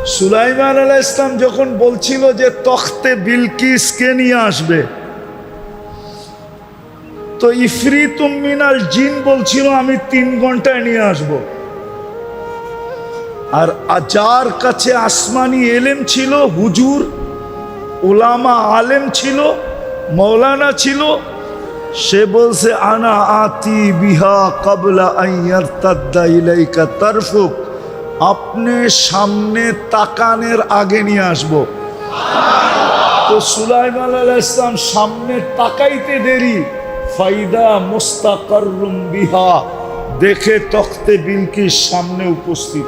সুলাইমান আলাইহিস সালাম যখন বলছিল যে তখতে বিলকিসকে নিয়ে আসবে, তো ইফরিতুম মিনাল জিন বলছিল আমি 3 ঘন্টায় নিয়ে আসব। আর যার কাছে আসমানি এলেম ছিল, হুজুর উলামা আলেম ছিল, মৌলানা ছিল, সে বলছে আনা আতি বিহা ক্বাবলা আন ইয়ারতাদ্দা ইলাইকা তারফুক, আপনি সামনে তাকানের আগে নিয়ে আসব। তো সুলাইমান আলাইহিস সালাম সামনে তাকাইতে দেরি, ফাইদা মুস্তাকাররুম বিহা, দেখে তখতে বিলকিস সামনে উপস্থিত।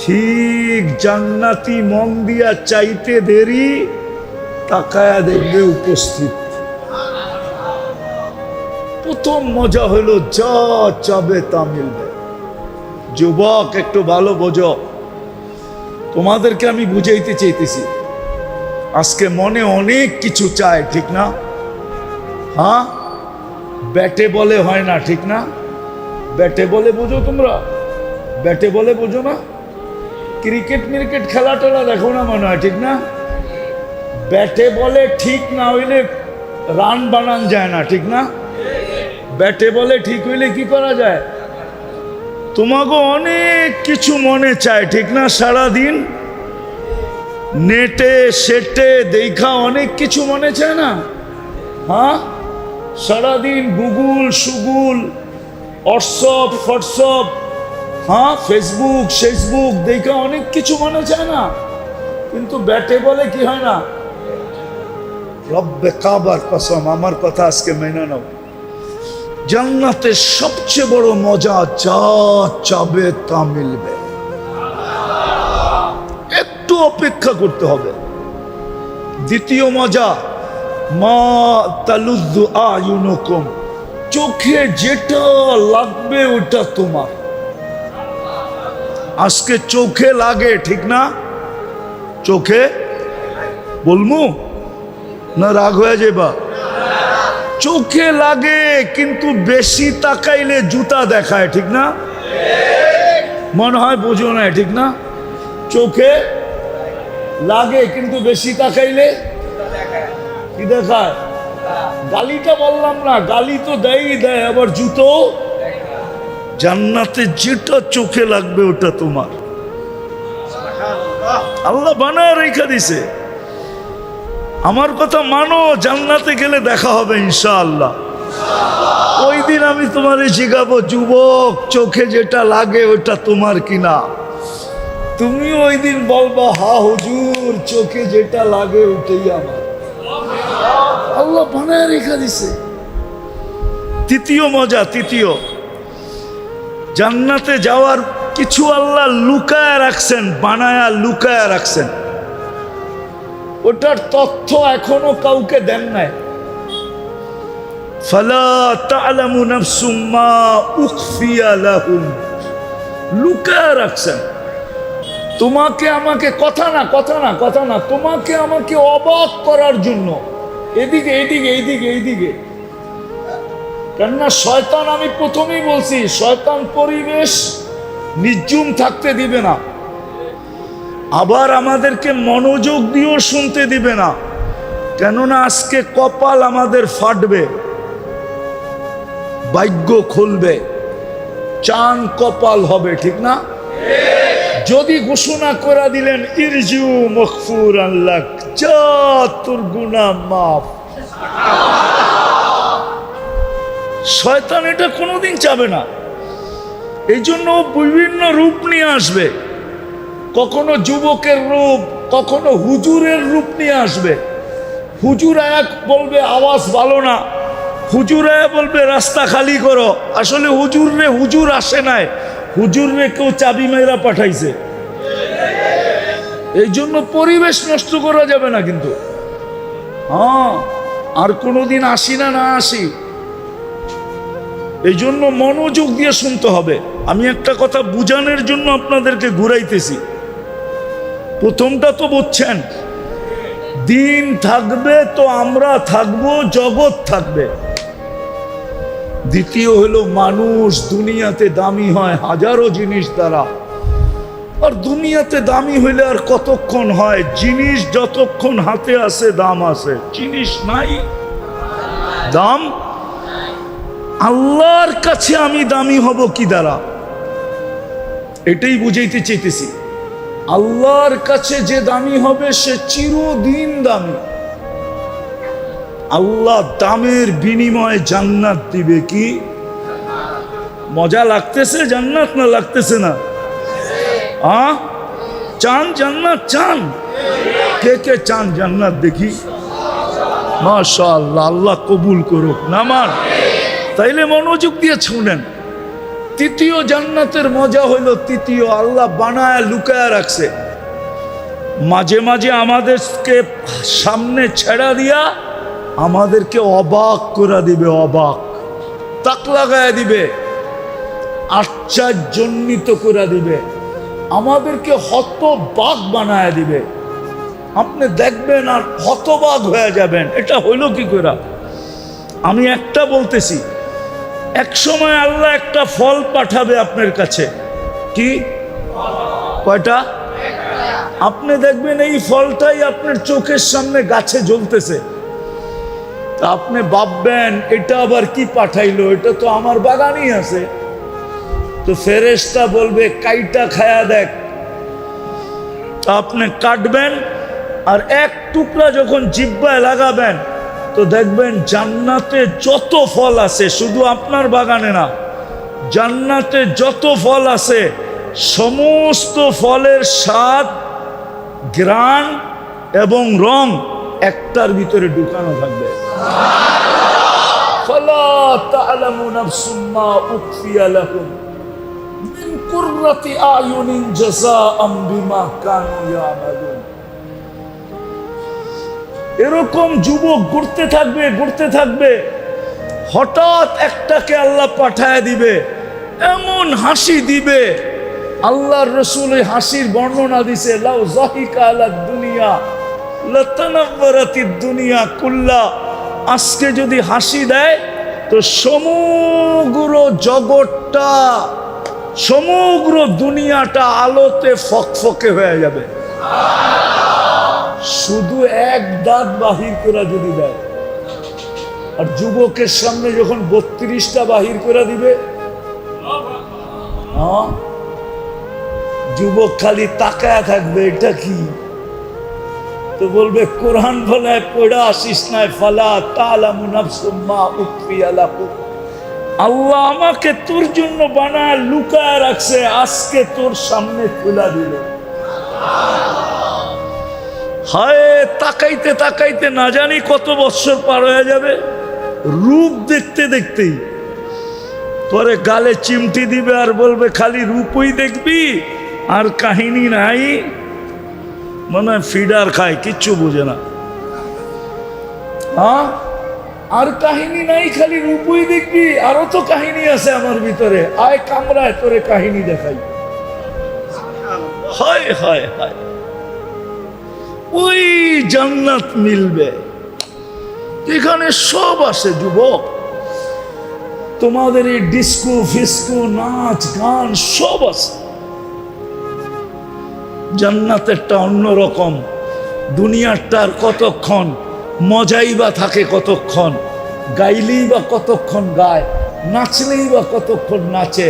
ঠিক জান্নাতি মন দিয়া চাইতে দেরি, তাকায়া দেখবে উপস্থিত। প্রথম মজা হলো যা চাবে তা মিলবে। যুবক একটু ভালো বোঝো, তোমাদেরকে আমি বুঝাইতে চাইতেছি, আজকে মনে অনেক কিছু চায়, ঠিক না? হ্যাঁ, ব্যাটে বলে হয় না, ঠিক না? ব্যাটে বলে বোঝো তোমরা? ব্যাটে বলে বোঝো না? ক্রিকেট মিরিকেট খেলা টেলা দেখো না মনে হয়, ঠিক না? ব্যাটে বলে ঠিক না হইলে রান বানান যায় না, ঠিক না? ব্যাটে বলে ঠিক হইলে কি করা যায়? তোমাকে অনেক কিছু মনে চায়, ঠিক না? সারাদিন নেটে সেটে দেখা অনেক কিছু মনে চায় না? হ্যাঁ, সারাদিন গুগল সুগুল হোয়াটসঅ্যাপ হোয়াটসঅ্যাপ, হ্যাঁ ফেসবুক দেখা অনেক কিছু মনে চায় না? কিন্তু ব্যাটে বলে কি হয় না? রব্বে কাবার কসম, আমার কথা আজকে মেনে নাও, জান্নাতের সবচেয়ে বড় মজা যা চাবে তা মিলবে। একটু অপেক্ষা করতে হবে। দ্বিতীয় মজা, মা তালুদ্দু আয়ুনুকুম, চোখে যেটা লাগবে ওটা তোমার। আজকে চোখে লাগে, ঠিক না? চোখে বলমু না রাগ হয়ে যাবা? চোখে লাগে, কিন্তু বেশি তাকাইলে জুতা দেখায়, ঠিক না? মনে হয় বোঝো না, ঠিক না? চোখে লাগে কিন্তু বেশি তাকাইলে কি দেখায়? গালিটা বললাম না, গালি তো দেয়, আবার জুতো। জান্নাতে যেটা চোখে লাগবে ওটা তোমার, আল্লাহ বানায় রেখে দিছে। আমার কথা মানো, জান্নাতে গেলে দেখা হবে ইনশাআল্লাহ। ওই দিন আমি তোমারে শিখাবো, যুবক চোখে যেটা লাগে ওটা তোমার কিনা। তুমি ওই দিন বলবা হা হুজুর, চোখে যেটা লাগে ওটাই আমার। আল্লাহ বানায় রেখে দিছে। তৃতীয় মজা, তৃতীয়, জান্নাতে যাওয়ার কিছু আল্লাহ লুকায় রাখছেন, বানায়া লুকায় রাখছেন। ওটার তথ্য এখনো কাউকে দেন নাই। ফালা তা'লামু নাফসুম মা উখফিয়া লাহুম, লুকায় রাখছেন। তোমাকে আমাকে কথা না, তোমাকে আমাকে অবাক করার জন্য। এদিকে কেননা শয়তান, আমি প্রথমেই বলছি, শয়তান পরিবেশ নির্জুম থাকতে দিবে না, আবার আমাদেরকে মনোযোগ দিয়েও শুনতে দিবে না। কেননা আজকে কপাল আমাদের ফাটবে, ভাগ্য খুলবে, চান কপাল হবে, ঠিক না? যদি ঘোষণা করে দিলেন ইরজিউ মাগফুরান লাক, যা তোর গুনাহ মাফ, শয়তান এটা কোনোদিন চাবে না। এই জন্য বিভিন্ন রূপ নিয়ে আসবে, কখনো যুবকের রূপ, কখনো হুজুরের রূপ নিয়ে আসবে। হুজুর এক বলবে আওয়াজ ভালো না, হুজুর বলবে রাস্তা খালি করো। আসলে হুজুর আসে নাই, হুজুরে কেউ চাবি মেরা পাঠাইছে। এই জন্য পরিবেশ নষ্ট করা যাবে না কিন্তু। হ্যাঁ, আর কোনোদিন আসি না আসি, এই জন্য মনোযোগ দিয়ে শুনতে হবে। আমি একটা কথা বুঝানোর জন্য আপনাদেরকে ঘুরাইতেছি। প্রথমটা তো বুঝছেন, দিন থাকবে তো আমরা থাকবো, জগৎ থাকবে। দ্বিতীয় হলো মানুষ দুনিয়াতে দামি হয় হাজারো জিনিস দ্বারা, আর দুনিয়াতে দামি হইলে আর কতক্ষণ হয়? জিনিস যতক্ষণ হাতে আছে দাম আছে, জিনিস নাই দাম। আল্লাহর কাছে আমি দামি হব কি দ্বারা? এটাই বুঝাইতে চাইতেছি। আল্লাহর কাছে যে দামি হবে সে চিরদিন দামি। আল্লাহ দামের বিনিময়ে জান্নাত দিবে। কি মজা লাগতেছে জান্নাত, না লাগতেছে না? চান জান্নাত? চান? কে কে চান জান্নাত? দেখি। মাশাআল্লাহ, আল্লাহ কবুল করুক। নামান তাইলে মনোযোগ দিয়ে শুনেন। তৃতীয় জান্নাতের মজা হইল, তৃতীয় আল্লাহ বানায় লুকায় রাখছে। মাঝে মাঝে আমাদেরকে সামনে ছেড়া দিয়া আমাদেরকে অবাক করে দিবে, অবাক তাক লাগায় দিবে, আশ্চর্যজনিত করে দিবে, আমাদেরকে হতবাক বানায় দিবে। আপনি দেখবেন আর হতবাক হয়ে যাবেন, এটা হইল কি করে? আমি একটা বলতেছি, এক সময় আল্লাহ একটা ফল পাঠাবে আপনার কাছে। কি? কয়টা? আপনি দেখবেন এই ফলটাই আপনার চোখের সামনে গাছে জ্বলতেছে। তা আপনি ভাববেন এটা আবার কি পাঠাইলো, এটা তো আমার বাগানই আছে। তো ফেরেশতা বলবে কাইটা খায়া দেখ। আপনি কাটবেন আর এক টুকরা যখন জিহ্বায় লাগাবেন তো দেখবেন জান্নাতে যত ফল আছে, শুধু আপনার বাগানে না, জান্নাতে যত ফল আছে সমস্ত ফলের স্বাদ, ঘ্রাণ এবং রং একটার ভিতরে ঢুকানো থাকবে। ফালা তা'লামু নাফসুম মা উখফিয়া লাহুম মিন কুররাতি আয়ুনিন জাযাআম বিমা কানু ইয়ামালুন। এরকম যুবক ঘুরতে থাকবে, ঘুরতে থাকবে, হঠাৎ একটাকে আল্লাহ পাঠায় দিবে, এমন হাসি দিবে। আল্লাহর রাসূল এই হাসির বর্ণনা দিছে, লাউ যাহিকা আলাদ দুনিয়া লাতানাওয়ারাতিদ দুনিয়া কুল্লা। আজকে যদি হাসি দেয় তো সমগ্র জগৎটা, সমগ্র দুনিয়াটা আলোতে ফকফকে হয়ে যাবে। শুধু এক দাঁত বাহির করে যদি দেয়, আর যুবকের সামনে যখন 32টা বাহির করে দিবে, যুবক খালি তাকায় থাকবে, এটা কি? তো বলবে কোরআন বলে পড়া আসিস নাই, ফালা তা'লামু নাফসুম মা উখফিয়া লাহুম। আল্লাহ আমাকে তোর জন্য বানায় লুকায় রাখছে, আজকে তোর সামনে খুলে দিল। হায়, তাকাইতে তাকাইতে না জানি কত বছর পার হয়ে যাবে, রূপ দেখতে দেখতেই। পরে গালে চিমটি দিবে আর বলবে খালি রূপই দেখবি আর কাহিনী নাই। মনে হয় ফিডার খায়, কিচ্ছু বুঝে না। আর কাহিনী নাই, খালি রূপই দেখবি। আরো তো কাহিনী আছে আমার ভিতরে, আয় কামরায় তোরে কাহিনী দেখাই। হায় হায় হায়, ওই জান্নাত মিলবে এখানে সব আছে যুবক। তোমাদের এই ডিস্কো ফিস্কো, নাচ গান সব আছে। জান্নাতেরটা অন্যরকম। দুনিয়ারটার কতক্ষণ মজাই বা থাকে, কতক্ষণ গাইলেই বা কতক্ষণ গায়, নাচলেই বা কতক্ষণ নাচে।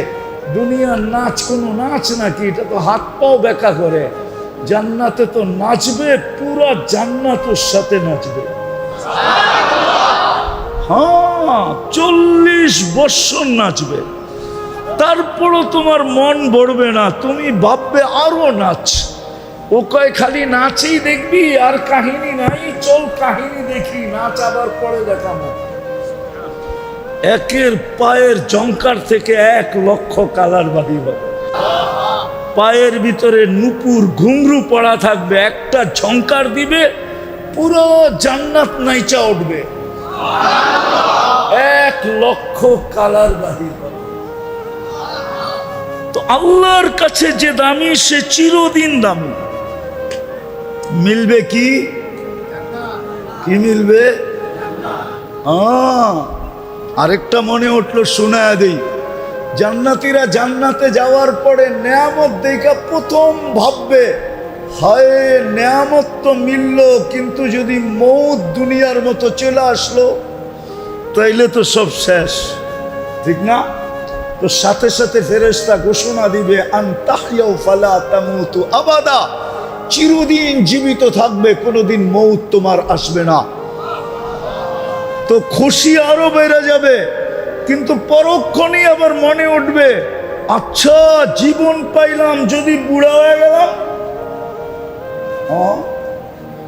দুনিয়ার নাচ কোনো নাচ নাকি? এটা তো হাত পাও বেঁকা করে। জান্নাতে তো নাচবে, পুরা জান্নাতের সাথে নাচবে। হ্যাঁ, 40 বৎসর নাচবে, তারপরও তোমার মন ভরবে না। তুমি ভাববে আরো নাচ। ও কয় খালি নাচেই দেখবি আর কাহিনী নাই, চল কাহিনী দেখি, নাচ আবার পরে দেখাবো। একের পায়ের জঙ্কার থেকে 1 লক্ষ কালার বাহির হবে। পায়ের ভিতরে নুপুর ঘুংরু পড়া থাকবে, একটা ঝঙ্কার দিবে পুরো জান্নাত নাইচা উঠবে। 1 লক্ষ কালার বাহির হবে। তো আল্লাহর কাছে যে দামি সে চিরদিন দামি। মিলবে কি? কি মিলবে? আরেকটা মনে উঠলো, শোনায় দেই। জান্নাতীরা জান্নাতে যাওয়ার পরে নেয়ামত দেখা প্রথম ভাববে, হায় নেয়ামত তো মিলল, কিন্তু যদি মৌত দুনিয়ার মতো চলে আসলো তাইলে তো সব শেষ, ঠিক না? তো সাথে সাথে ফেরেশতা ঘোষণা দিবে, আনতাহইয়াউ ফালা তামুতু আবাদা, চিরদিন জীবিত থাকবে, কোনোদিন মৌত তোমার আসবে না। তো খুশি আরো বেড়ে যাবে, কিন্তু পরক্ষণেই আবার মনে উঠবে, আচ্ছা জীবন পাইলাম, যদি বুড়া হয়ে গেলাম,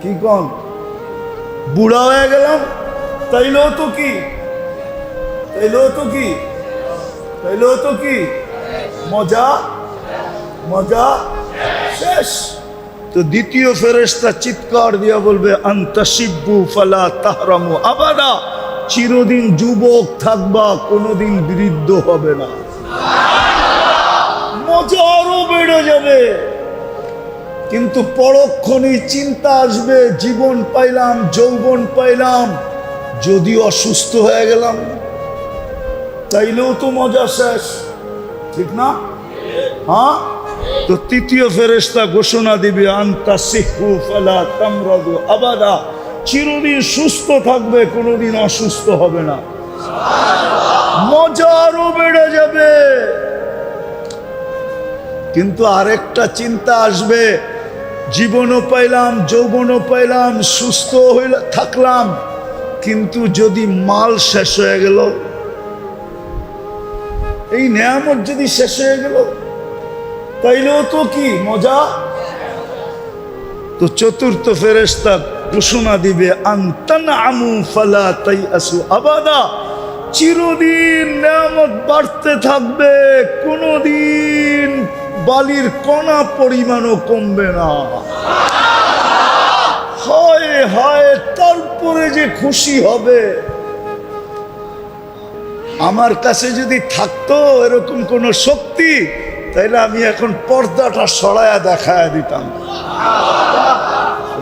কি কন, বুড়া হয়ে গেলাম, তাইলেও তো কি, তাইলেও তো কি, তাইলেও তো কি, মজা মজা শেষ। তো দ্বিতীয় ফেরেশতা চিৎকার দিয়া বলবে, আনতাশিব্বু ফালা তাহরামু আবাদা, চিরদিন যুবক থাকবা, কোনোদিন বৃদ্ধ হবে না। মজা আরো বেড়ে যাবে, কিন্তু পরক্ষণেই চিন্তা আসবে, জীবন পাইলাম, যৌবন পাইলাম, যদি অসুস্থ হয়ে গেলাম তাইলেও তো মজা শেষ, ঠিক না? হ্যাঁ, তো তৃতীয় ফেরেশতা ঘোষণা দিবে, আনতাসিহু ফালা তামরাদু আবাদা, চিরদিন সুস্থ থাকবে, কোনোদিন অসুস্থ হবে না। মজা আরো বেড়ে যাবে, কিন্তু আরেকটা চিন্তা আসবে, জীবনও পাইলাম, যৌবনও পাইলাম, সুস্থ হইলে থাকলাম, কিন্তু যদি মাল শেষ হয়ে গেল, এই নেয়ামত যদি শেষ হয়ে গেল, তাইলেও তো কি মজা। তো চতুর্থ ফেরেশতা ঘোষণা দিবে, আনতানআমু ফালা তাইআসু আবাদা, চিরদিন নেয়ামত বাড়তে থাকবে, কোনদিন বালির কণা পরিমাণও কমবে না। হায় হায়, তারপরে যে খুশি হবে। আমার কাছে যদি থাকতো এরকম কোন শক্তি, তাইলে আমি এখন পর্দাটা সরায়া দেখায় দিতাম,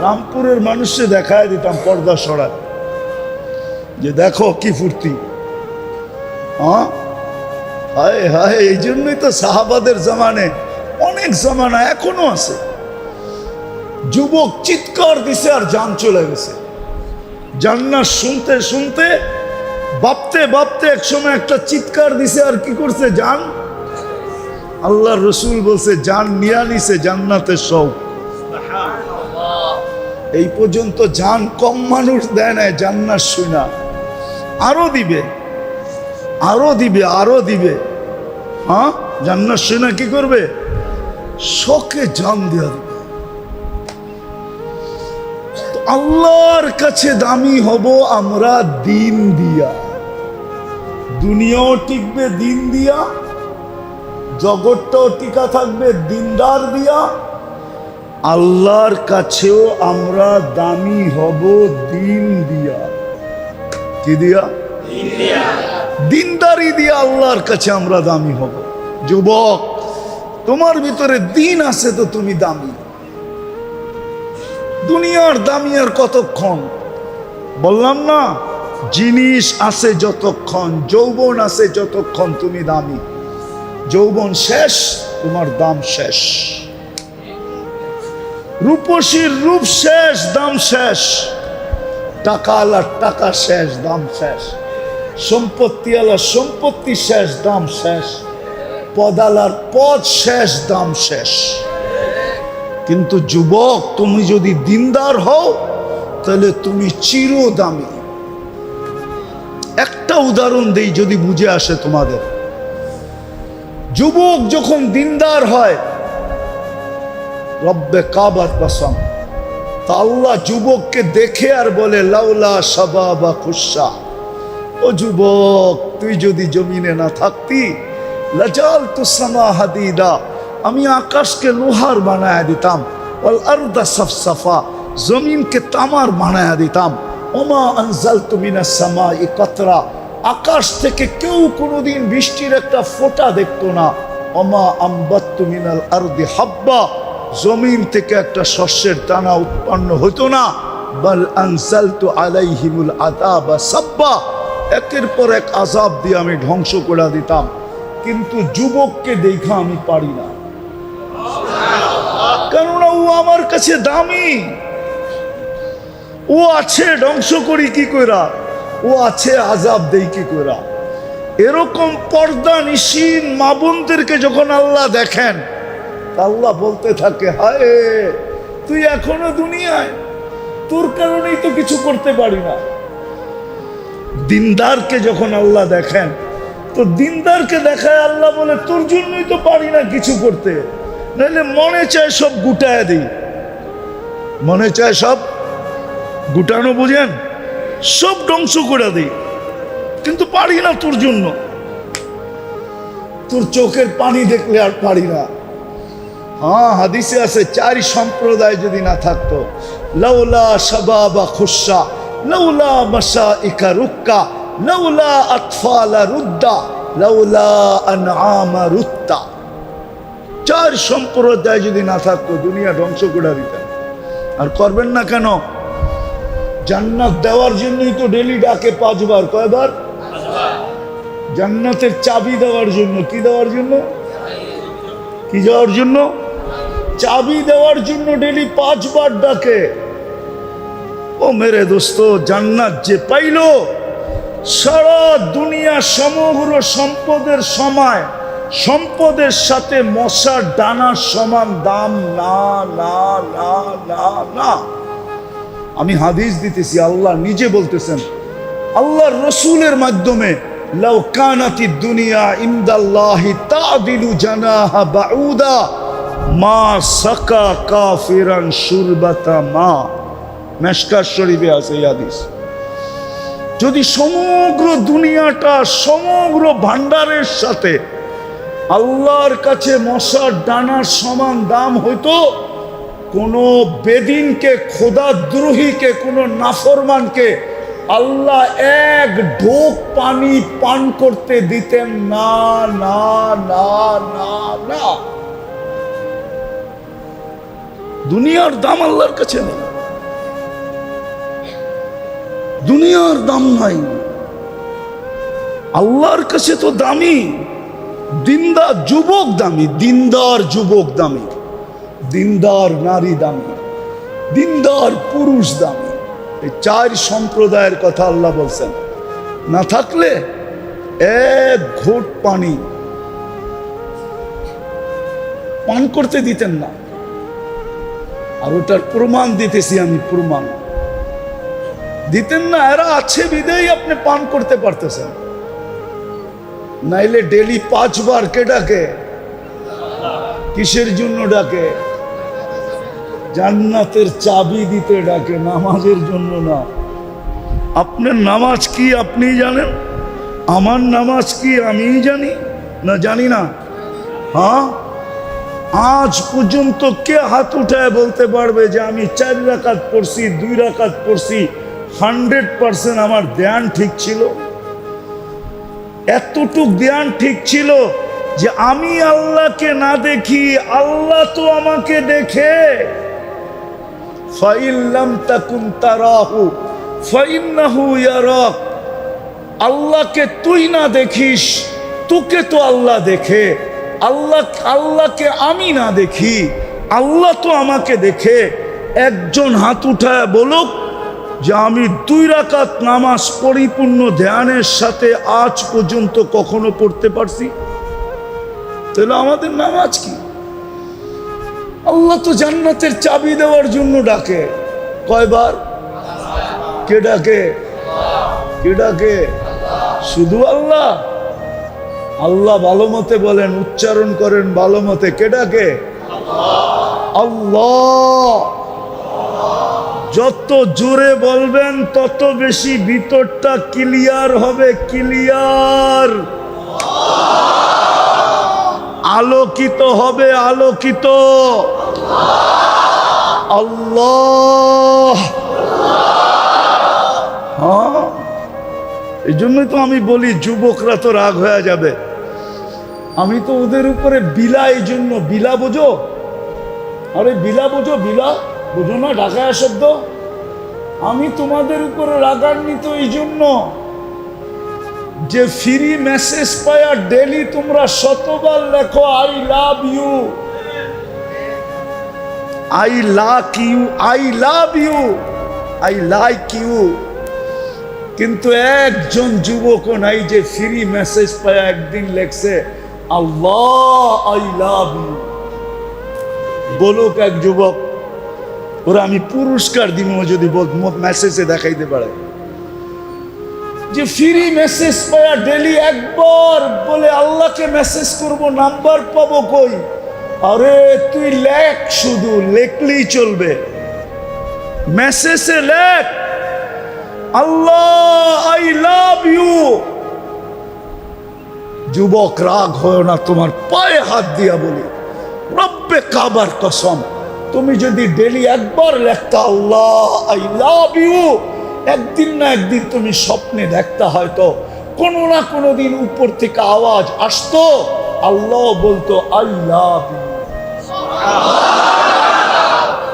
রামপুরের মানুষে দেখায় দিতাম পর্দা সরায়, যে দেখো কি ফুর্তি। হ্যাঁ, হায় হায়, এই জন্যই তো সাহাবাদের জামানে, অনেক জামানা এখনো আছে, যুবক চিৎকার দিছে আর জান চলে গেছে। জান্নাত শুনতে শুনতে, ভাবতে ভাবতে একসময় একটা চিৎকার দিছে, আর কি করছে, জান, আল্লাহর রসুল বলছে, জান নিয়া নিছে জান্নাতের শৌক। এই পর্যন্ত জান কম মানুষ দেয় নাই, জান্নাত শুনা আরো দিবে, আরো দিবে, আরো দিবে। হ্যাঁ, জান্নাত শুনা কি করবে, শোকে জান দিয়া দিবে। আল্লাহর কাছে দামি হব আমরা দিন দিয়া, দুনিয়াও টিকবে দিন দিয়া, জগৎটাও টিকা থাকবে দিনদার দিয়া, আল্লাহর কাছেও আমরা দামি হব দিন দিয়া। কি দিয়া? দিনদারি দিয়া আল্লাহর কাছে আমরা দামি হব। যুবক, তোমার ভিতরে দিন আছে তো তুমি দামি। দুনিয়ার দামি আর কতক্ষণ, বললাম না, জিনিস আছে যতক্ষণ, যৌবন আছে যতক্ষণ তুমি দামি। যৌবন শেষ, তোমার দাম শেষ। রূপসীর রূপ শেষ, দাম শেষ। টাকা আলার টাকা শেষ, দাম শেষ। সম্পত্তি আলার সম্পত্তি শেষ, দাম শেষ। পদ আলার পদ শেষ, দাম শেষ। কিন্তু যুবক, তুমি যদি দিনদার হও তাহলে তুমি চিরদামি। একটা উদাহরণ দেই যদি বুঝে আসে তোমাদের। যুবক যখন দিনদার হয়, রব্বে কাবার কসম, তা আল্লাহ যুবককে দেখে আর বলে, লাউলা শাবাবা খুশা, ও যুবক, তুই যদি জমিনে না থাকতি, লাজালতু সামা হাদিদা, আমি আকাশকে লোহার বানায়া দিতাম, ওয়াল আরদা সাফসাফা, জমিনকে তামার বানায়া দিতাম, ওমা আনজালতু মিনাস সামাই কাতরা, আকাশ থেকে কেউ কোনোদিন বৃষ্টির একটা ফোঁটা দেখতো না, ওমা আম্বাত্তু মিনাল আরদি হাব্বা, জমিন থেকে একটা শস্যের দানা উৎপন্ন হতো না, বাল আনজালতু আলাইহিমুল আযাবা সাব্বা, একের পর এক আযাব দিয়ে আমি ধ্বংস করে দিতাম। কিন্তু যুবককে দেখা আমি পারি না, কেননা ও আমার কাছে দামি। ও আছে ধ্বংস করি কি কইরা, ও আছে আযাব দেই কি কইরা। এরকম পর্দা নিশীন মা বোনদেরকে যখন আল্লাহ দেখেন, আল্লাহ বলতে থাকে, হায় তুই এখনো দুনিয়ায়, তোর কারণেই তো কিছু করতে পারি না। দিনদারকে যখন আল্লাহ দেখেন, তো দিনদারকে দেখায় আল্লাহ বলে, তোর জন্যই তো পারি না কিছু করতে, নাহলে মনে চায় সব গুটায় দিই। মনে চায় সব গুটানো, বুঝেন, সব ধ্বংস করে দিই, কিন্তু পারি না তোর জন্য। তোর চোখের পানি দেখলে আর পারি না। হ্যাঁ, হাদিসে আছে, 4 সম্প্রদায় যদি না থাকতো, লাউলা শাবাবা খুশা, লাউলা মাশাইকা রুক্কা, লাউলা আতফালা রুদ্দা, লাউলা আনআমা রুত্তা। 4 সম্প্রদায় যদি না থাকতো, দুনিয়া ধ্বংস করে দিতেন। আর করবেন না কেন? জান্নাত দেওয়ার জন্যই তো ডেলি ডাকে 5 বার। কয়বার? জান্নাতের চাবি দেওয়ার জন্য। কি দেওয়ার জন্য? কি দেওয়ার জন্য? চাবি দেওয়ার জন্য ডেলি 5 বার ডাকে। ও মেরে দোস্ত, জান্নাত যে পাইল, সারা দুনিয়া সমগ্র সম্পদের সময়, সম্পদের সাথে মশার ডানার সমান দাম না, না, না, না, না। আমি হাদিস দিতেছি, আল্লাহ নিজে বলতেছেন, আল্লাহর রসুলের মাধ্যমে, লাউ কানাতিদ দুনিয়া ইনদাল্লাহি তাদিলু জানাহা বাউদা মা সাকা কাফিরান শুরবাতা মা। মেশকাত শরীফে আছে এই হাদিস। যদি সমগ্র দুনিয়াটা, সমগ্র ভান্ডারের সাথে আল্লাহর কাছে মশার ডানার সমান দাম হইতো, কোন বেদিনকে, খোদাদ্রোহীকে, কোন নাফরমানকে আল্লাহ 1 ঢোক পানি পান করতে দিতেন না, না, না, না, না। দুনিয়ার দাম আল্লাহর কাছে নেই, দুনিয়ার দাম নাই, আল্লাহর কাছে তো দামি। দিনদার যুবক দামি, দিনদার যুবক দামি, দিনদার নারী দামি, দিনদার পুরুষ দামি। এই 4 সম্প্রদায়ের কথা আল্লাহ বলছেন। না থাকলে 1 ঘোট পানি পান করতে দিতেন না। আর ওটার প্রমাণ দিতেছি আমি, প্রমাণ দিতেন না। এরা আছে বিদেই আপনি পান করতে পারতেছেন, নাইলে ডেলি 5 বার কে ডাকে? কিসের জন্য ডাকে? জান্নাতের চাবি দিতে ডাকে, নামাজের জন্য না। আপনার নামাজ কি আপনি জানেন? আমার নামাজ কি আমি জানি না? জানি না। হ্যাঁ, আজ পর্যন্ত কে হাত উঠায় বলতে পারবে যে আমি 4 রাকাত পড়ছি, 2 রাকাত পড়ছি, 100% আমার ধ্যান ঠিক ছিল? এতটুক ধ্যান ঠিক ছিল যে আমি আল্লাহকে না দেখি, আল্লাহ তো আমাকে দেখে। ফাইল্লাম তাকুন তারাহু ফাইন্নাহু ইয়ারাক। আল্লাহকে তুই না দেখিস, তোকে তো আল্লাহ দেখে। আল্লাহকে আমি না দেখি, আল্লাহ তো আমাকে দেখে। একজন হাত উঠায় বলুক যে আমি 2 রাকাত নামাজ পরিপূর্ণ ধ্যানের সাথে আজ পর্যন্ত কখনো পড়তে পারছি? তাহলে আমাদের নামাজ কি? আল্লাহ তো জান্নাতের চাবি দেওয়ার জন্য ডাকে। কয়বার? কে ডাকে? কে ডাকে? শুধু আল্লাহ। আল্লাহ ভালো মতে বলেন, উচ্চারণ করেন ভালো মতে। কে ডাকে? আল্লাহ। যত জোরে বলবেন তত বেশি ভিতরটা ক্লিয়ার হবে, ক্লিয়ার, আলোকিত হবে, আলোকিত। আল্লাহ। হ্যাঁ, এই জন্যই তো আমি বলি যুবকরা তো রাগ হয়ে যাবে। আমি তো ওদের উপরে বিলা, এই জন্য বিলা বোঝো? আরে বিলা বোঝো? বিলা বোঝো না? ঢাকায় শব্দ। আমি তোমাদের উপরে রাগান্বিত এই জন্য যে ফ্রি মেসেজ পায়া ডেলি তোমরা শতবার লেখো I love you, I luck you, I love you, I like you, কিন্তু একজন যুবক নাই যে ফ্রি মেসেজ পায়া একদিন লেখছে আল্লাহ আই লাভ ইউ। বলুক এক যুবক, ওরা আমি পুরস্কার দিব যদি মেসেজে দেখাইতে পারে যে ফ্রি মেসেজ পায়া ডেলি একবার বলে আল্লাহকে মেসেজ করব, নাম্বার পাবো কই? আরে তুই লেখ, শুধু লেখলেই চলবে, মেসেজে লেখ আল্লাহ আই লাভ ইউ। যুবক রাগ হয় না, তোমার পায়ে হাত দিয়া বলি, রব্বে কাবার কসম, তুমি যদি ডেলি একবার লেখতা আল্লাহ আই লাভ ইউ, একদিন না একদিন তুমি স্বপ্নে দেখতা, হয়তো কোনো না কোনো দিন উপর থেকে আওয়াজ আসতো, আল্লাহ বলতো আই লাভ ইউ।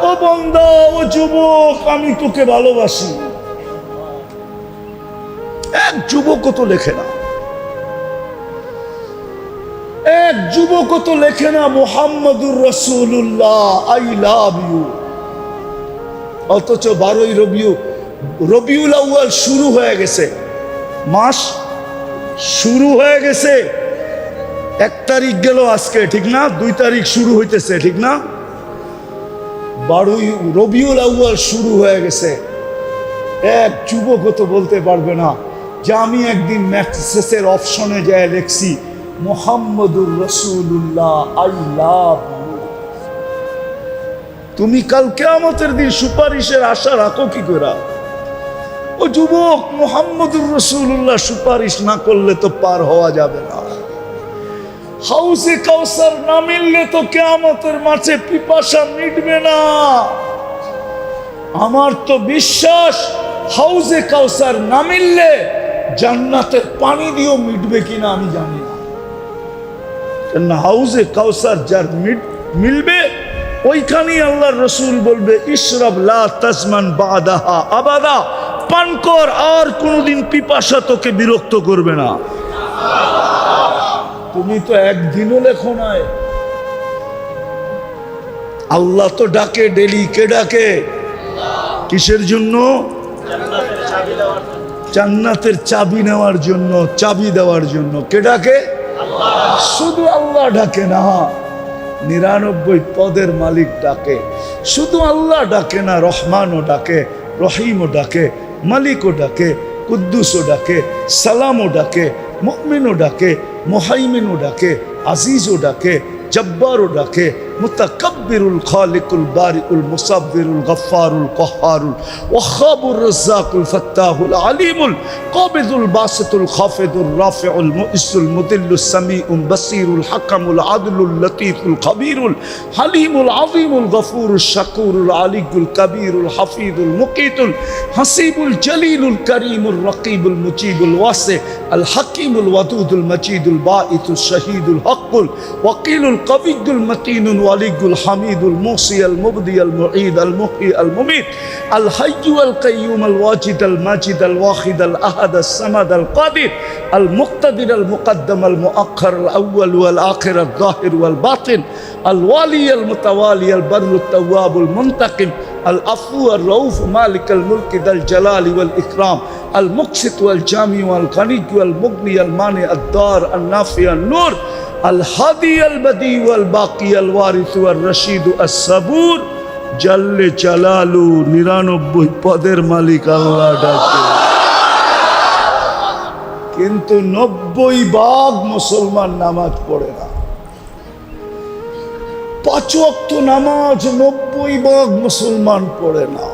ও বান্দা, ও যুবক, আমি তোকে ভালোবাসি। এক যুবক তো লেখে না, এক যুবক তো লেখে না মুহাম্মাদুর রাসূলুল্লাহ আই লাভ ইউ। অথচ 12ই রবিউল আউয়াল শুরু হয়ে গেছে, মাস শুরু হয়ে গেছে, 1 তারিখ গেল আজকে, ঠিক না? 2 তারিখ শুরু হইতেছে, ঠিক না? 12ই রবিউল আউয়াল শুরু হয়ে গেছে। এক যুবক তো বলতে পারবে না যে আমি একদিন মেসেজের অপশনে যায় লিখছি মুহাম্মাদুর রাসূলুল্লাহ আই লাভ ইউ। তুমি কাল কিয়ামতের দিন সুপারিশের আশা রাখো কি করে? ও যুবক, মুহাম্মাদুর রাসূলুল্লাহ সুপারিশ না করলে তো পার হওয়া যাবে না। হাউজে কাউসার না মিললে তো কিয়ামতের মাঠে পিপাসা মিটবে না। আমার তো বিশ্বাস হাউজে কাউসার না মিললে জান্নাতের পানি দিয়েও মিটবে কিনা আমি জানি না। কেননা হাউজে কাউসার যার মিলবে ওইখানেই আল্লাহর রসুল বলবে ইশরাব লা তাজমান বাদাহা আবাদা, পান কর, আর কোনোদিন পিপাসা তোকে বিরক্ত করবে না। তুমি তো একদিনও লেখো নাই। আল্লাহ তো ডাকে ডেলি, কে ডাকে? কিসের জন্য? জান্নাতের চাবি নেওয়ার জন্য, চাবি দেওয়ার জন্য। কে ডাকে? শুধু আল্লাহ ডাকে না, 99 পদের মালিক ডাকে। শুধু আল্লাহ ডাকে না, রহমানও ডাকে, রহিমও ডাকে, মালিকও ডাকে, কুদ্দুসও ডাকে, সালামও ডাকে, মুমিনও ডাকে, মুহাইমিনও ডাকে, আজিজও ডাকে, জব্বারও ডাকে, মুতাকাব্বিরুল খালিকুল বারিউল মুসাব্বিরুল গফফারুল কহ্হারুল ওয়াহাবুর রাজ্জাকুল ফাত্তাহুল আলিমুল কাবিদুল বাসিতুল খাফিদুর রাফিউল মুইসুল মুদিল্লুস সামিউল বাসিরুল হাকামুল আদলুল লতীফুল খবীরুল হালিমুল আযীমুল গফুরুশ শাকুরুল আলিয়ুল কবীরুল হাফিজুল মুকিতুল হাসিবুল জলিলুল করিমুল রকিবুল মুজিবুল ওয়াসি আল হাকিমুল ওয়াদুদুল মজিদুল বাঈতুল শহীদুল হকুল ওয়াকিলুল কবিয়ুল মতিনুল ওয়ালিয়ুল হামিদুল মুসি আল মুবদি আল মুঈদ আল মুহয়ি আল মুমীত আল হাইয়্যু আল কাইয়্যুম আল ওয়াজিদ আল মাজিদ আল ওয়াহিদ আল আহাদ আল সামাদ আল কাদির আল মুক্তাদির আল মুকদ্দম আল মুআখ্খার আল আউয়াল ওয়াল আখির আল যাহির ওয়াল বাতিন আল ওয়ালি আল মুতাওয়ালি আল বাররু তাওয়াব আল মুনতাকিম আল আফু আর রউফ মালিক আল মুলক দাল জালালি ওয়াল ইকরাম আল মুকসিত ওয়াল জামি ওয়াল গনি ওয়াল মুগনি আল মানি আদ দার আল নাফি আল নূর আল হাদি আল বদি ওয়াল বাকি আল ওয়ারিস ওয়াল রশিদ আস সাবুর জাল্লে জালালু 99 পদের মালিক আল্লাহ ডাকে। কিন্তু 90% মুসলমান নামাজ পড়ে না। 5 ওয়াক্ত নামাজ 90% মুসলমান পড়ে না।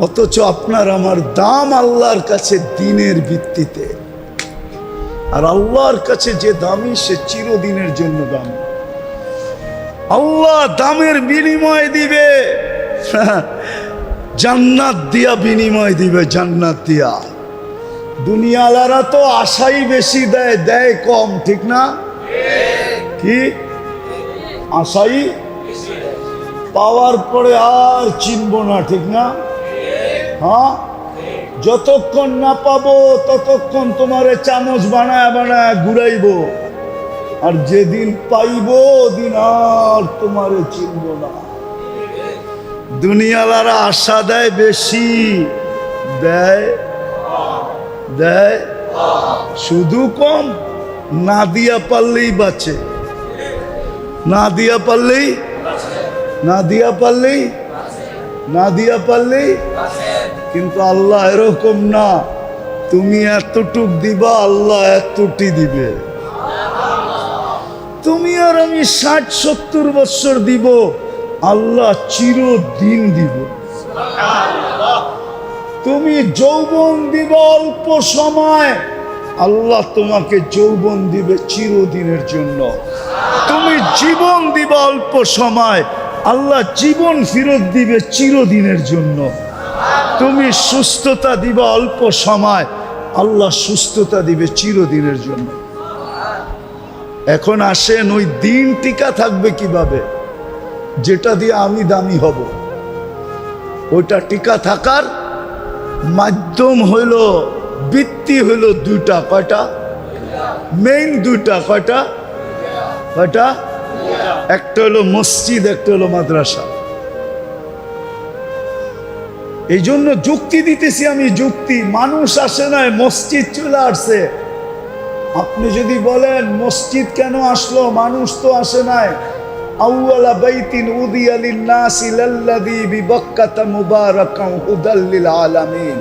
অথচ আপনার আমার দাম আল্লাহর কাছে দিনের ভিত্তিতে, আর আল্লাহর কাছে যে দামি সে চিরদিনের জন্য দামি। আল্লাহ দামের বিনিময় দিবে, জান্নাত দিয়া বিনিময় দিবে, জান্নাত দিয়া। দুনিয়ালারা তো আশাই বেশি দেয়, দেয় কম, ঠিক না? কি আশাই পাওয়ার পরে আর চিনব না, ঠিক না? হ্যাঁ, যতক্ষণ না পাবো ততক্ষণ তোমারে চামচ বানায় বানায় ঘুরাইবো, আর যেদিন পাইবো ওদিন আর তোমারে চিনব না। দুনিয়ালারা আশা দেয় বেশি, দেয় দেয় শুধু কম। না দিয়া পারলেই বাঁচে, না দিয়া পারলেই, না দিয়া পারলেই, না দিয়া পারলেই। কিন্তু আল্লাহ এরকম না, তুমি এতটুক দিবা, আল্লাহ এতটি দিবে। তুমি আর আমি 60-70 বছর দিব, আল্লাহ চিরদিন দিব। তুমি যৌবন দিবা অল্প সময়, আল্লাহ তোমাকে যৌবন দিবে চিরদিনের জন্য। তুমি জীবন দিবা অল্প সময়, আল্লাহ জীবন ফেরত দিবে চিরদিনের জন্য। তুমি সুস্থতা দিবা অল্প সময়, আল্লাহ সুস্থতা দিবে চিরদিনের জন্য। এখন আসেন, ওই দিন টিকা থাকবে কিভাবে? যেটা দিয়ে আমি দামি হব, ওইটা টিকা থাকার মাধ্যম হইল, ভিত্তি হইল দুইটা। কয়টা? মেইন দুইটা। কয়টা? কয়টা? একটা হলো মসজিদ, একটা হলো মাদ্রাসা। এই জন্য যুক্তি দিতেছি আমি, যুক্তি। মানুষ আসে নাই, মসজিদ চলে আসছে। আপনি যদি বলেন মসজিদ কেন আসলো, মানুষ তো আসে নাই। আউয়ালা বাইতিন উদিয়া লিন-নাসি লাল্লাযী বিবাক্কাতা মুবারাকান হুদাল লিল আলামিন।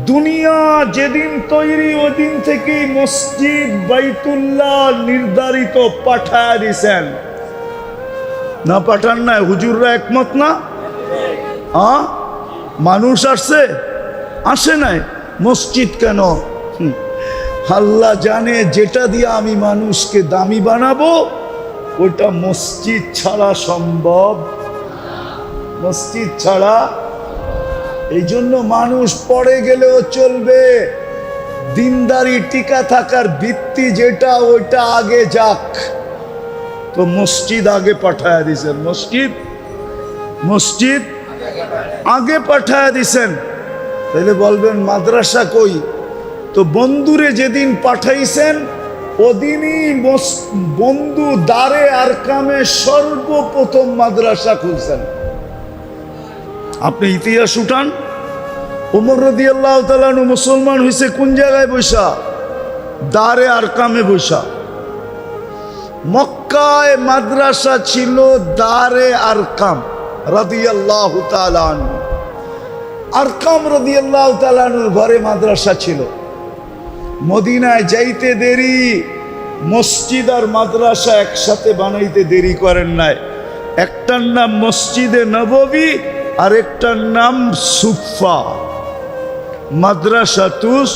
দুনিয়া যেদিন তৈরি ওদিন থেকেই মসজিদ বাইতুল্লাহ নির্ধারিত পাঠায় দিছেন। না পাঠান নাই? হুজুররা একমত না? মানুষ আসছে? আসে নাই। মসজিদ কেন? আল্লাহ জানে যেটা দিয়ে আমি মানুষকে দামি বানাবো ওটা মসজিদ ছাড়া সম্ভব। মসজিদ ছাড়া। এই জন্য মানুষ পড়ে গেলেও চলবে, দিনদারি টিকা থাকার ভিত্তি যেটা ওইটা আগে যাক। তো মসজিদ আগে পাঠায় দিছেন, মসজিদ মসজিদ আগে পাঠায় দিছেন। তাহলে বলবেন মাদ্রাসা কই? তো বন্ধুরে যেদিন পাঠাইছেন ওদিনই বন্ধু দারে আরকামে সর্বপ্রথম মাদ্রাসা খুলছেন। আপনি ইতিহাস উঠান, ওমর রাদিয়াল্লাহু তাআলা আনহু মুসলমান হইছে কোন জায়গায় বৈশা? দারে আরকামে বৈশা। মক্কায় মাদ্রাসা ছিল দারে আরকাম রাদিয়াল্লাহু তাআলা আনহু। আরকাম রাদিয়াল্লাহু তাআলা আনহুর ঘরে মাদ্রাসা ছিল। মদিনায় যাইতে দেরি, মসজিদ আর মাদ্রাসা একসাথে বানাইতে দেরি করেন নাই। একটার নাম মসজিদে নববী আর একটার নাম সুফা, মাদ্রাসাতুস।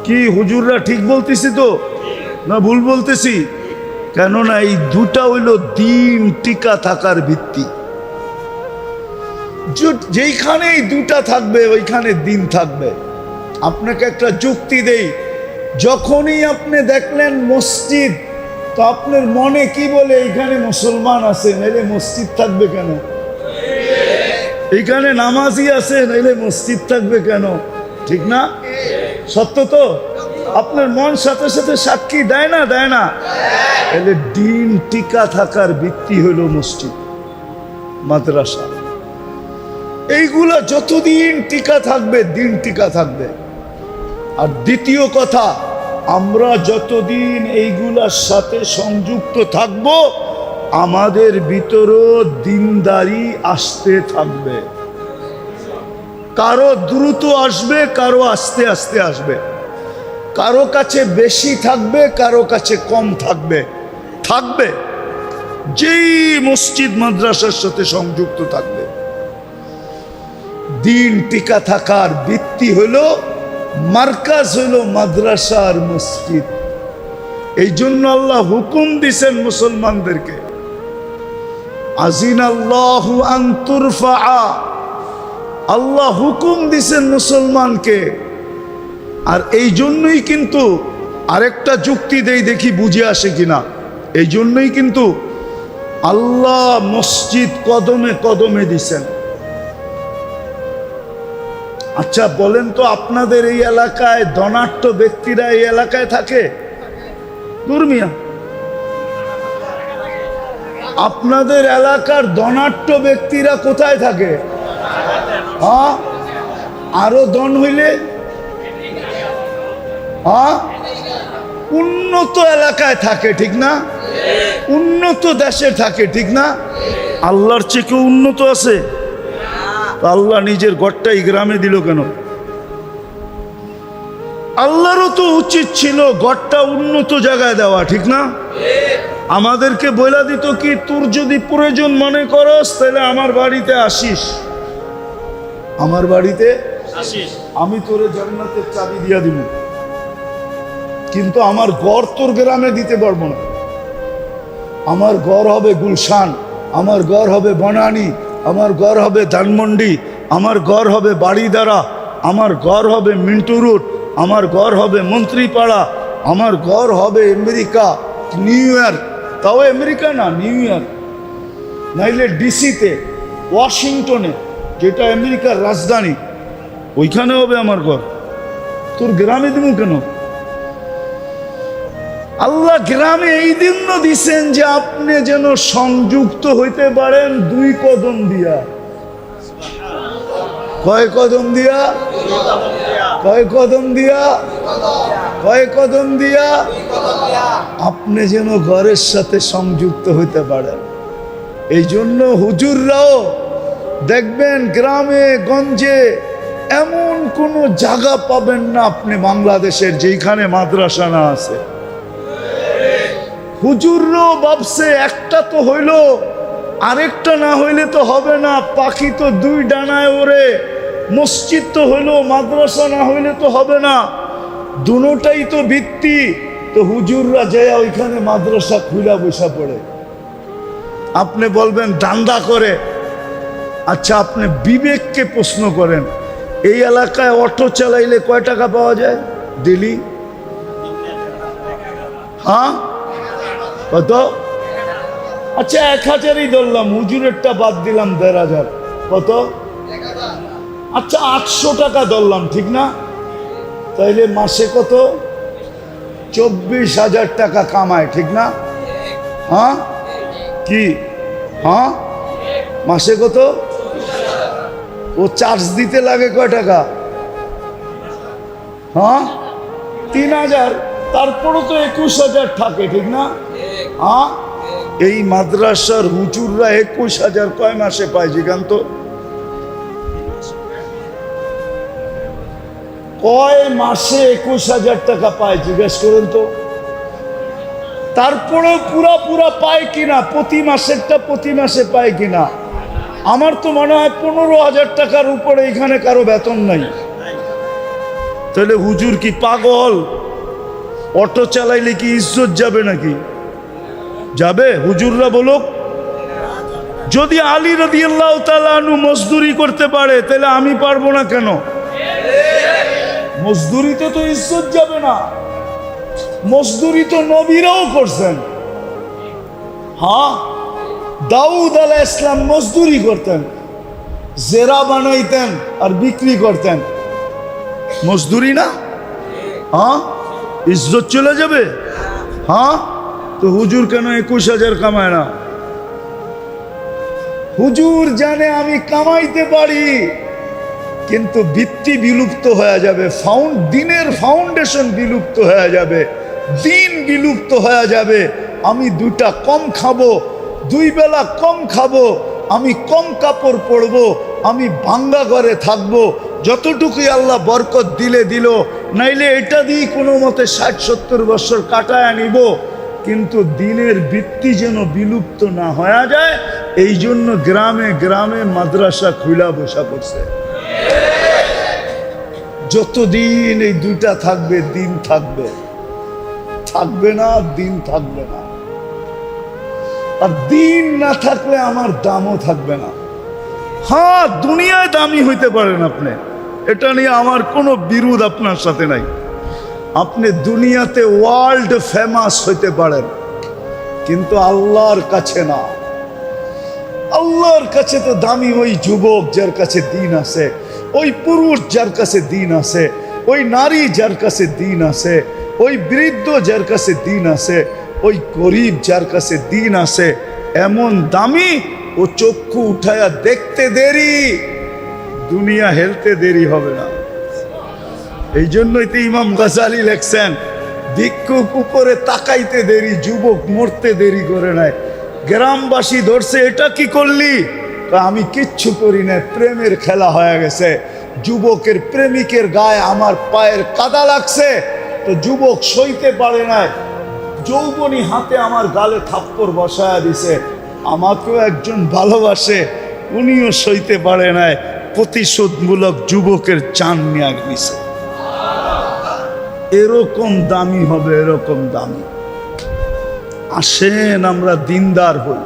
কি হুজুররা ঠিক বলতেছি তো না ভুল বলতেছি? কেননা এই দুটা হইল দিন টিকা থাকার ভিত্তি। যেইখানেই দুটা থাকবে ওইখানে দিন থাকবে। আপনাকে একটা যুক্তি দেই, যখনই আপনি দেখলেন মসজিদ, তো আপনার মনে কি বলে? এইখানে মুসলমান আছে, নাইলে মসজিদ থাকবে কেন? এইখানে নামাজি আছে, নাইলে মসজিদ থাকবে কেন? ঠিক না? সত্য তো? আপনার মন সাথে সাথে সাক্ষী দেয় না? দেয় না? তাহলে দিন টিকা থাকার ভিত্তি হলো মসজিদ, মাদ্রাসা। এইগুলা যতদিন টিকা থাকবে দিন টিকা থাকবে। আর দ্বিতীয় কথা, আমরা যতদিন এইগুলার সাথে সংযুক্ত থাকব আমাদের ভিতরও দিনদারি আসতে থাকবে। কারো দ্রুত আসবে, কারো আস্তে আস্তে আসবে। কারো কাছে বেশি থাকবে, কারো কাছে কম থাকবে। থাকবে যেই মসজিদ মাদ্রাসার সাথে সংযুক্ত থাকবে। দিন টিকা থাকার ভিত্তি হলো, মার্কাজ হলো মাদ্রাসা আর মসজিদ। এই জন্য আল্লাহ হুকুম দিছেন মুসলমানদেরকে, আজিনাল্লাহু আন তুরফা। আল্লাহ হুকুম দিছেন মুসলমানকে। আর এই জন্যই কিন্তু আরেকটা যুক্তি দেই, দেখি বুঝে আসে কিনা। এই জন্যই কিন্তু আল্লাহ মসজিদ কদমে কদমে দিছেন। আচ্ছা বলেন তো, আপনাদের এই এলাকায় ধনাঢ্য ব্যক্তিরা এই এলাকায় থাকে? দুর্মিয়া, আপনাদের এলাকার ধনাঢ্য ব্যক্তিরা কোথায় থাকে? হ্যাঁ, আরো ধন হইলে হ্যাঁ উন্নত এলাকায় থাকে, ঠিক না? উন্নত দেশে থাকে, ঠিক না? আল্লাহর চেয়ে কেউ উন্নত আছে? আল্লাহ নিজের ঘরটাই গ্রামে দিল কেন? আল্লাহরও তো উচিত ছিল ঘরটা উন্নত জায়গায় দেওয়া, ঠিক না? আমাদেরকে বলে দিত কি, তোর যদি প্রয়োজন মনে করস তাহলে আমার বাড়িতে আসিস, আমার বাড়িতে আসিস, আমি তোরে জান্নাতের চাবি দিয়া দিব, কিন্তু আমার ঘর তোর গ্রামে দিতে পারবো না। আমার ঘর হবে গুলশান, আমার ঘর হবে বনানী, আমার ঘর হবে ধানমন্ডি, আমার ঘর হবে বাড়িদারা, আমার ঘর হবে মিন্টু রোড, আমার ঘর হবে মন্ত্রীপাড়া, আমার ঘর হবে আমেরিকা, নিউ ইয়র্ক, তাও আমেরিকা না, নিউ ইয়র্ক, নাইলে ডিসিতে, ওয়াশিংটনে, যেটা আমেরিকার রাজধানী, ওইখানে হবে আমার ঘর। তোর গ্রামে দিব কেন? আল্লাহ গ্রামে এই জন্য দিছেন যে আপনি যেন সংযুক্ত হইতে পারেন দুই কদম দিয়া। কয় কদম দিয়া? কয় কদম দিয়া? কয় কদম দিয়া? আপনি যেন ঘরের সাথে সংযুক্ত হইতে পারেন। এই জন্য হুজুররাও দেখবেন গ্রামে গঞ্জে এমন কোনো জায়গা পাবেন না আপনি বাংলাদেশের যেখানে মাদ্রাসা না আছে। হুজুররাও ভাবছে একটা তো হইল, আরেকটা না হইলে তো হবে না, পাখি তো দুই ডানায় ওড়ে, মসজিদ তো হইলো, মাদ্রাসা না হইলে তো হবে না, দুটোটাই তো ভিত্তি। তো হুজুররা যায় ওইখানে মাদ্রাসা খুলা বসা পড়ে। আপনি বলবেন দান্দা করে। আচ্ছা, আপনি বিবেককে প্রশ্ন করেন, এই এলাকায় অটো চালাইলে কয় টাকা পাওয়া যায় ডেলি? হ্যাঁ, কত? আচ্ছা 1000ই ধরলাম, হুজুরেরটা বাদ দিলাম 1500, কত? আচ্ছা 800 টাকা ধরলাম, ঠিক না? তাইলে মাসে কত? 24,000 টাকা কামায়, ঠিক না? হ্যাঁ কি? হ্যাঁ, মাসে কত? ও চার্জ দিতে লাগে কয় টাকা? হ্যাঁ 3000, তারপরও তো 21,000 থাকে, ঠিক না? হ্যাঁ, এই মাদ্রাসার হুজুররা 21,000 কয় মাসে পায়? জিজ্ঞান তো, কয় মাসে 21,000 টাকা পায়? জিজ্ঞেস করেন তো। তারপরে পুরা পায় কিনা, প্রতি মাসেরটা প্রতি মাসে পায় কিনা? আমার তো মনে হয় 15,000 টাকার উপরে এখানে কারো বেতন নাই। তাহলে হুজুর কি পাগল? অটো চালাইলে কি ইজ্জত যাবে নাকি? যাবে? হুজুররা বলুক। যদি আলী রাদিয়াল্লাহু তাআলা আনহু মজদুরি করতে পারে, তাহলে আমি পারবো না কেন? মজদুরিতে তো ইজ্জত যাবে না। মজদুরি তো নবীরাও করছেন। হ্যাঁ, দাউদ আলাইহিস সালাম মজদুরি করতেন, জেরা বানাইতেন আর বিক্রি করতেন, মজদুরি না? হ্যাঁ, ইজ্জত চলে যাবে। হ্যাঁ, তো হুজুর কেন 21,000 কামায় না? হুজুর জানে আমি কামাইতে পারি, কিন্তু ভিত্তি বিলুপ্ত হয়ে যাবে, দিনের ফাউন্ডেশন বিলুপ্ত হয়ে যাবে, দিন বিলুপ্ত হয়ে যাবে। আমি 2টা কম খাবো, 2 বেলা কম খাবো, আমি কম কাপড় পরবো, আমি ভাঙ্গা ঘরে থাকবো, যতটুকুই আল্লাহ বরকত দিলে দিল, নাইলে এটা দিয়ে কোনো মতে 60-70 বছর কাটায় নিব, কিন্তু দিনের ভিত্তি যেন বিলুপ্ত না হয়ে যায়। এই জন্য গ্রামে গ্রামে মাদ্রাসা খুলা বসা করছে। যতদিন এই 2টা থাকবে, দিন থাকবে, থাকবে না দিন থাকবে না। আর দিন না থাকলে আমার দামও থাকবে না। হ্যাঁ, দুনিয়ায় দামি হইতে পারেন আপনি, এটা নিয়ে আমার কোনো বিরোধ আপনার সাথে নাই। আপনি দুনিয়াতে ওয়ার্ল্ড ফেমাস হইতে পারেন, কিন্তু আল্লাহর কাছে না। আল্লাহর কাছে তো দামি ওই যুবক যার কাছে দিন আছে, ওই পুরুষ যার কাছে দিন আছে, ওই নারী যার কাছে দিন আছে, ওই বৃদ্ধ যার কাছে দিন আছে, ওই গরিব যার কাছে দিন আছে, এমন দামি ও চক্ষু উঠায়া দেখতে দেরি, দুনিয়া হেলতে দেরি হবে না। এই জন্যই তো ইমাম গাজালি লেখছেন, ভিক্ষুক উপরে তাকাইতে দেরি, যুবক মরতে দেরি করে নাই। গ্রামবাসী ধরছে, এটা কি করলি? আমি কিচ্ছু করি না, প্রেমের খেলা হয়ে গেছে। যুবকের প্রেমিকের গায়ে আমার পায়ের কাদা লাগছে, তো যুবক সইতে পারে নাই, যৌবনী হাতে আমার গালে থাপ্পড় বসায়া দিছে। আমাকেও একজন ভালোবাসে, উনিও সইতে পারে নাই, প্রতিশোধমূলক যুবকের চান নিয়ে নিছে। এরকম দামি হবে, এরকম দামি। আসেন আমরা দিনদার হই।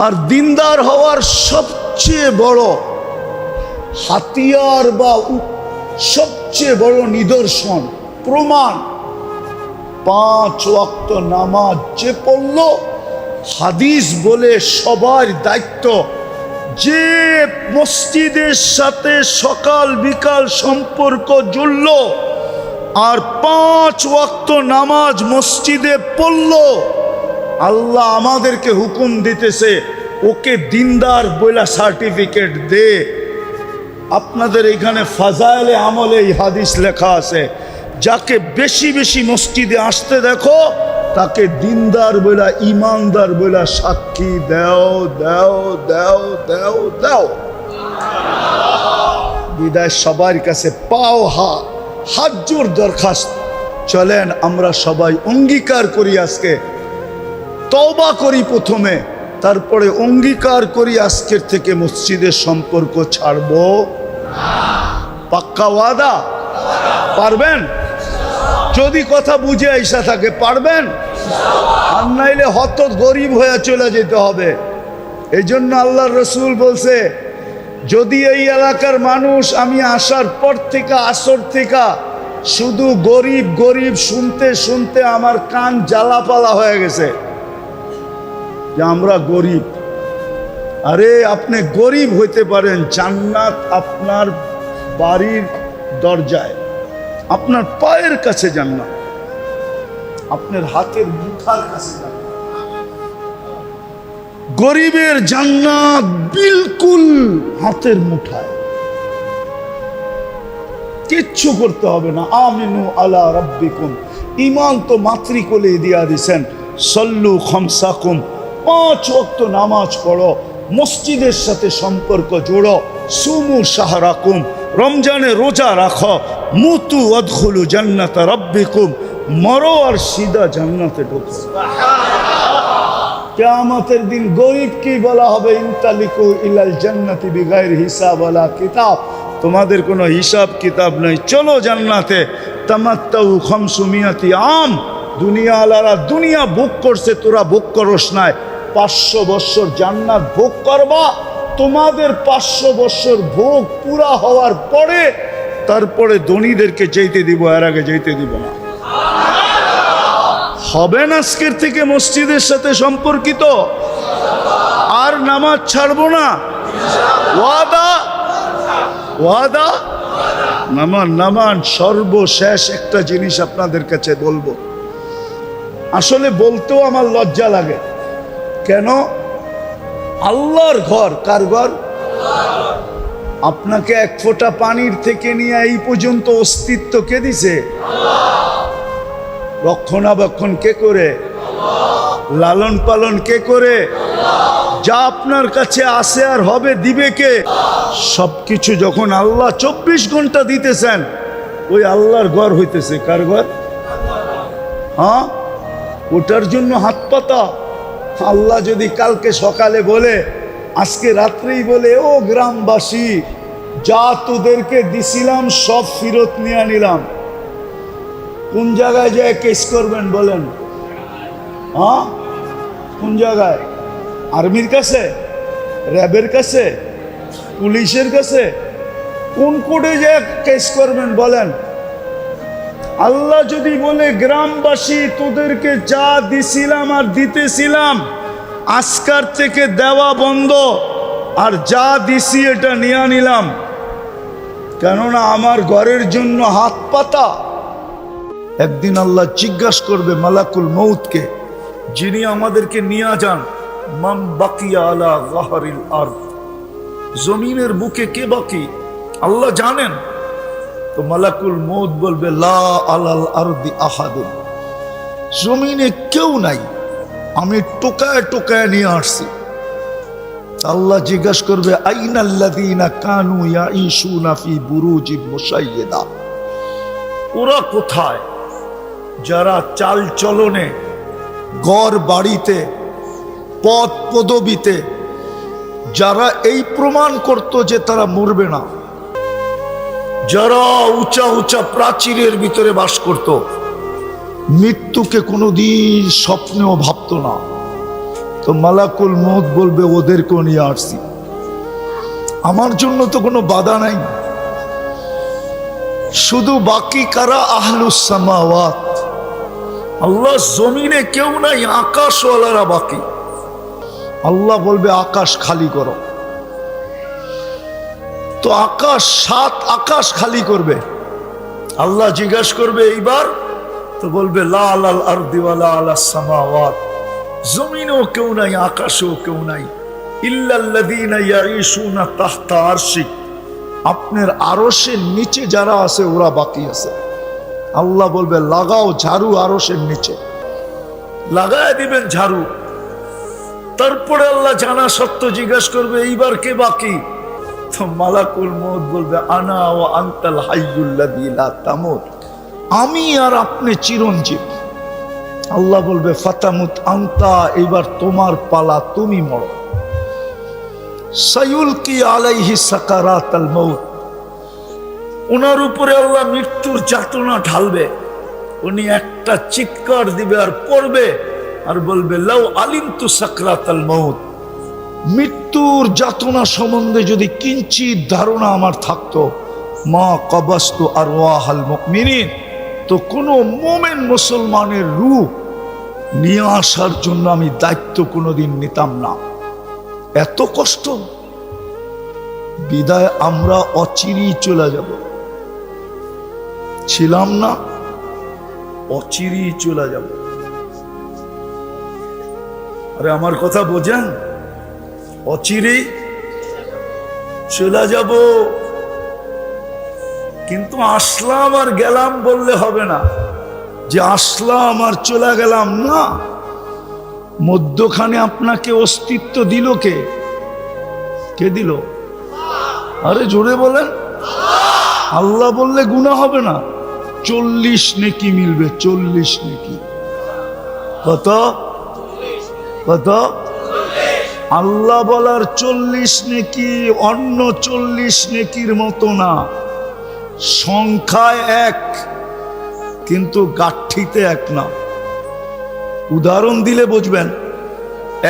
আর দিনদার হওয়ার সবচেয়ে বড় হাতিয়ার বা সবচেয়ে বড় নিদর্শন, প্রমাণ, 5 ওয়াক্ত নামাজ যে পড়ল, হাদিস বলে সবার দায়িত্ব, যে মসজিদের সাথে সকাল বিকাল সম্পর্ক জুড়ল আর 5 ওয়াক্ত নামাজ মসজিদে পড়ল, আল্লাহ আমাদেরকে হুকুম দিতেছে, ওকে দিনদার বইলা সার্টিফিকেট দে। আপনাদের এখানে ফাজাইলে আমলে এই হাদিস লেখা আছে, যাকে বেশি বেশি মসজিদে আসতে দেখো তাকে দিনদার বইলা, ইমানদার বইলা সাক্ষী দাও দাও দাও দাও দাও। বিদায় সবার কাছে পাও হাত জোর দরখাস্ত, চলেন আমরা সবাই অঙ্গীকার করি, আজকে তওবা করি প্রথমে, তারপরে অঙ্গীকার করি আজকের থেকে মসজিদের সম্পর্ক ছাড়বো। পাক্কা ওয়াদা? পারবেন? যদি কথা বুঝে আইসা থাকে পারবেন, আর নাইলে হত গরিব হয়ে চলে যেতে হবে। এই জন্য আল্লাহর রসুল বলছে, যদি এই এলাকার মানুষ আমি আসার পর থেকে, আসর থেকে শুধু গরিব গরিব শুনতে শুনতে আমার কান জ্বালাপালা হয়ে গেছে যে আমরা গরিব। আরে আপনি গরিব হইতে পারেন, জান্নাত আপনার বাড়ির দরজায়, আপনার পায়ের কাছে জান্নাত, আপনার হাতের মুঠার কাছে জান্নাত। গরিবের জান্নাত বিলকুল হাতের মুঠায়, কিচ্ছু করতে হবে না। আমিনু আলা রাব্বিকুম, ঈমান তো মাতৃকোলে দিয়া দিছেন। সল্লু খামসাকুম, 5 ওয়াক্ত নামাজ পড়ো, মসজিদের সাথে সম্পর্ক জোড়ো। সুমু শাহরাকুম, রমজানে রোজা রাখো। মুতু আদখুলু জান্নাত রাব্বিকুম, মরো আর সিধা জান্নাতে ঢোকো। কিয়ামতের দিন গরিব কি বলা হবে? ইনতালিকু ইলাল জান্নাতি বিগাইর হিসাব ওয়ালা কিতাব, তোমাদের কোনো হিসাব কিতাব নেই, চলো জান্নাতে। তামাত্তাউ 500 আম, দুনিয়া আলারা দুনিয়া ভোগ করছে, তোরা ভোগ করস নাই। 500 বছর জান্নাত ভোগ করবা। তোমাদের 500 বছর ভোগ পুরা হওয়ার পরে তারপরে ধনীদেরকে যেতে দিব, এর আগে যেতে দিব না। হবেন আজকের থেকে মসজিদের সাথে সম্পর্কিত, আর নামাজ ছাড়বো না। ওয়াদা? ওয়াদা? নামান। সর্বশেষ একটা জিনিস আপনাদের কাছে বলবো, আসলে বলতেও আমার লজ্জা লাগে। কেন? আল্লাহর ঘর। কার ঘর? আপনাকে 1 ফোঁটা পানির থেকে নিয়ে এই পর্যন্ত অস্তিত্ব কে দিছে? রক্ষণাবেক্ষণ কে করে? লালন পালন কে করে? যা আপনার কাছে আসে আর হবে দিবে কে? সবকিছু যখন আল্লাহ 24 ঘন্টা দিতেছেন, ওই আল্লাহর ঘর হইতেছে কার ঘর? হ্যাঁ, ওটার জন্য হাত পাতা। আল্লাহ যদি কালকে সকালে বলে, আজকে রাত্রেই বলে, ও গ্রামবাসী, যা তোদেরকে দিছিলাম সব ফেরত নিয়ে নিলাম, কোন জায়গায় যায় কেস করবেন বলেন? হ্যাঁ, কোন জায়গায়? আর্মির কাছে, র্যাবের কাছে, পুলিশের কাছে? কোন কোর্টে যায় কেস করবেন বলেন? আল্লাহ যদি বলে, গ্রামবাসী তোদেরকে যা দিছিলাম আর দিতেছিলাম আজকার থেকে দেওয়া বন্ধ, আর যা দিছি এটা নিয়ে নিলাম, কেননা আমার ঘরের জন্য হাত পাতা। একদিন আল্লাহ জিজ্ঞাসা করবে মালাকুল মউতকে, যিনি আমাদেরকে নিয়ে যান, মান বাকিয়া আলা যাহরিল আরদ, জমিনের বুকে কে বাকি? আল্লাহ জানেন। তো মালাকুল মউত বলবে লা আলাল আরদি আহাদুন, জমিনে কেউ নাই, আমি টোকায় টোকায় নিয়ে আসছি। আল্লাহ জিজ্ঞাসা করবে আইনাল্লাযীনা কানু ইয়াঈশুনা ফি বুরুজিম মুশাইয়্যিদা, ওরা কোথায় যারা চাল চলনে, ঘর বাড়িতে, পদ পদবিতে যারা এই প্রমাণ করত যে তারা মরবে না, যারা উঁচা উঁচা প্রাচীরের ভিতরে বাস করত, মৃত্যুকে কোনোদিন স্বপ্নেও ভাবতো না। তো মালাকুল মউত বলবে ওদেরকেও নিয়ে আসছি, আমার জন্য তো কোনো বাধা নাই। শুধু বাকি কারা? আহলুস সামাওয়াত, আল্লাহ জমিনে কেউ নাই, আকাশওয়ালারা বাকি। আল্লাহ বলবে আকাশ খালি করো। তো আকাশ, 7 আকাশ খালি করবে। আল্লাহ জিজ্ঞাসা করবে এইবার, তো বলবে লা আলাল আরদি ওয়ালা আলাস সামাওয়াত, জমিনেও কেউ নাই, আকাশেও কেউ নাই, ইল্লাল্লাযীনা ইয়াঈশুনা তাহতা আরশিক, আপনার আরশের নিচে যারা আছে ওরা বাকি আছে। আল্লাহ বলবে লাগাও ঝাড়ু আরশের নিচে, লাগায় দিবেন ঝাড়ু। তারপরে আল্লাহ জানা সত্য জিজ্ঞাসা করবে এইবার কে বাকি? তো মালাকুল মউত বলবে আনা ওয়া আনতাল হাইয়ুল্লাযী লা তামুত, আমি আর আপনি চিরঞ্জীব। আল্লাহ বলবে ফাতামুত আনতা, এইবার তোমার পালা, তুমি মরো। সায়ুলকি আলাইহি সাকারাতাল মউত, ওনার উপরে আল্লাহ মৃত্যুর যাতনা ঢালবে। উনি একটা চিৎকার দিবে আর পড়বে আর বলবে লাউ আলিমতু সাকরাতাল মউত, মৃত্যুর যাতনা সম্বন্ধে যদি কিঞ্চিত ধারণা আমার থাকতো, মা কবাস্তু আরওয়াহাল মুমিনিন, তো কোনো মুমিন মুসলমানের রূহ নিয়ে আসার জন্য আমি দায়িত্ব কোনোদিন নিতাম না। এত কষ্ট, বিদায় আমরা অচিরেই চলে যাব, ছিলাম না, অচিরেই চলে যাব। আরে আমার কথা বোঝেন, অচিরেই চলে যাব। কিন্তু আসলাম আর গেলাম বললে হবে না, যে আসলাম আর চলে গেলাম না। মধ্যখানে আপনাকে অস্তিত্ব দিল কে? কে দিল? আরে জোরে বলেন। আল্লাহ বললে গুনাহ হবে না, 40 নেকি মিলবে, 40 নেকি। কত কত? আল্লাহ বলার 40 নেকি অন্য 40 নেকির মতো না, সংখ্যায় এক কিন্তু গাঠিতে এক না। উদাহরণ দিলে বুঝবেন।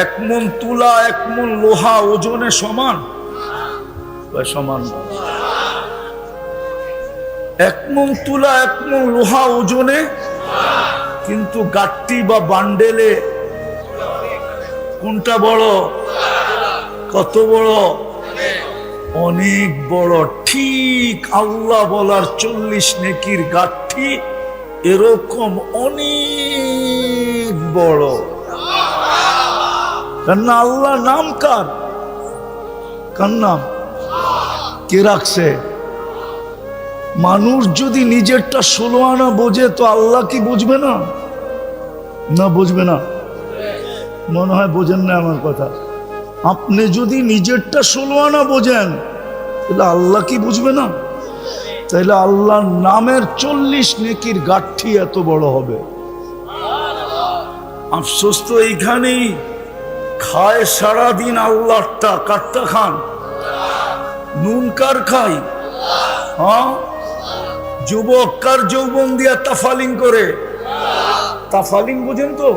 1 মণ তুলা 1 মণ লোহা ওজনে সমান? সমান। 1 মণ তুলা 1 মণ লোহা ওজনে, কিন্তু গাঠি বা বান্ডেলে কোনটা বড়? কত বড়? অনেক বড়। ঠিক আল্লাহ বলার 40 নেকির গাঠি এরকম অনেক বড়। কেননা আল্লাহ নাম কার? কার নাম? কে রাখছে? মানুষ যদি নিজেরটা 16 আনা বোঝে তো আল্লাহ কি বুঝবে না? না বুঝবে না? মনে হয় বোঝেন না আমার কথা। আপনি যদি নিজেরটা 16 আনা বোঝেন তাহলে আল্লাহ কি বুঝবে না? তাহলে আল্লাহর নামের 40 নেকির গাঠি এত বড় হবে। আফসোস তো এইখানেই, খায় সারাদিন আল্লাহটা, কাটটা খান, নুন কার খাই? হ্যাঁ, যুবক কার যৌবন দিয়া তাফালিং করে? তাফালিং বোঝেন তো?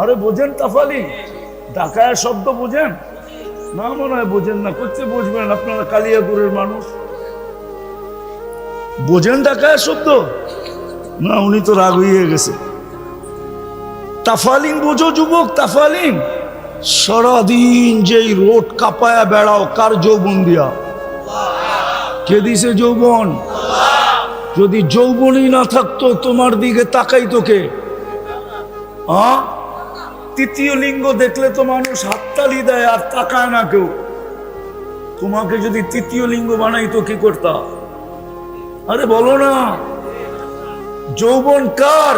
আরে বোঝেন তাফালিং? ঢাকায় শব্দ বোঝেন না? মনে হয় বোঝেন না। করতে বুঝবেন, আপনারা কালিয়াপুরের মানুষ, বোঝেন ঢাকায় শব্দ না? উনি তো রাগ হয়ে গেছে। তাফালিং বোঝো যুবক? তাফালিং সারাদিন যেই রোড কাপায়া বেড়াও কার যৌবন দিয়া? কে দিছে যৌবন? যদি যৌবনই না থাকতো তোমার দিকে তাকাইতো কে? তৃতীয় লিঙ্গ দেখলে তো মানুষ হাততালি দেয় আর তাকায় না কেউ। তোমাকে যদি তৃতীয় লিঙ্গ বানাইতো কি করতা? আরে বলো না। যৌবন কার?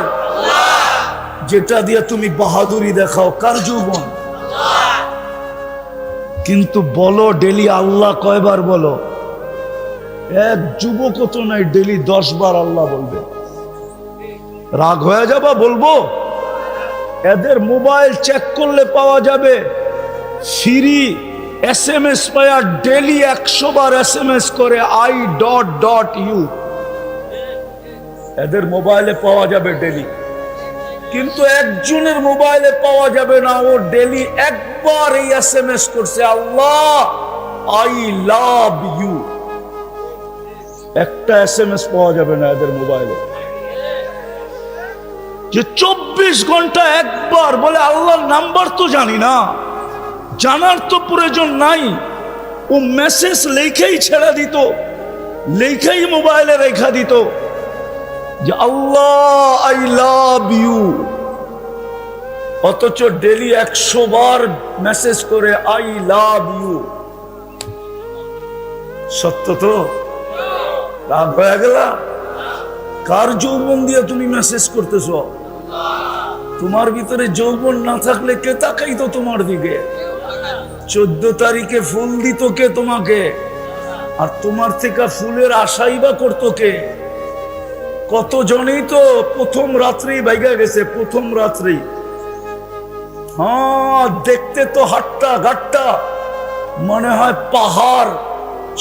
যেটা দিয়ে তুমি বাহাদুরি দেখাও, কার যৌবন? কিন্তু বলো ডেলি আল্লাহ কয়বার বলো? এক যুবক তো নাই, ডেলি 10 বার আল্লাহ বলবে। রাগ হয়ে যাবা? বলবো। এদের মোবাইল চেক করলে পাওয়া যাবে ফ্রি SMS পায়া ডেলি 100 বার SMS করে I.U। এদের মোবাইলে পাওয়া যাবে ডেলি, কিন্তু একজনের মোবাইলে পাওয়া যাবে না। ও ডেলি একবার এই SMS করছে, আল্লাহ I love you। একটা SMS পাওয়া যাবে না এদের মোবাইলে। যে 24 ঘন্টা একবার বলে আল্লাহর নাম্বার তো জানি না, জানার তো প্রয়োজন নাই। ও মেসেজ লেখাই ছেড়ে দিত, লেখাই মোবাইলে রেখা দিত যে আল্লাহ আই লাভ ইউ। অথচ ডেলি 100 বার মেসেজ করে আই লাভ ইউ। সত্য তো? রাগ হয়ে গেল? কার যৌবন দিয়ে তুমি মেসেজ করতেছ? তোমার ভিতরে যৌবন না থাকলে কে তাকাইতো তোমার দিকে? 14 তারিখে ফুল দিত কে তোমাকে? আর তোমার থেকে ফুলের আশাই বা করতো কে? কতজনই তো প্রথম রাত্রি বাইগা গেছে। প্রথম রাত্রি দেখতে তো হাট্টা ঘাটটা মনে হয় পাহাড়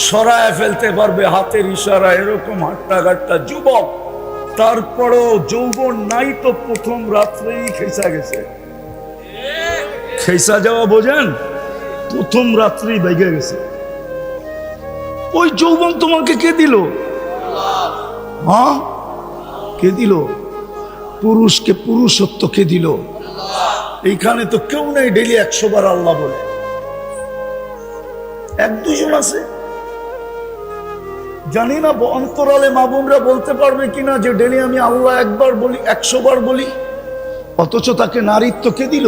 সরায় ফেলতে পারবে হাতের ইশারা, এরকম হাট্টা ঘাটটা যুবক। তারপরও যৌবন নাই তো প্রথম রাত্রেই খেসা গেছে। খেসা যাওয়া বোঝেন? প্রথম রাত্রেই বেগে গেছে। ওই যৌবন তোমাকে কে দিল? কে দিল? পুরুষকে পুরুষত্ব কে দিল? এইখানে তো কেউ নেই ডেলি 100 বার আল্লাহ বলে। 1-2 আছে, জানি না অন্তরালে মা বোনরা বলতে পারবে কিনা যে ডেলি আমি আল্লাহ একবার বলি, 100 বার বলি। অথচ তাকে নারীত্ব কে দিল?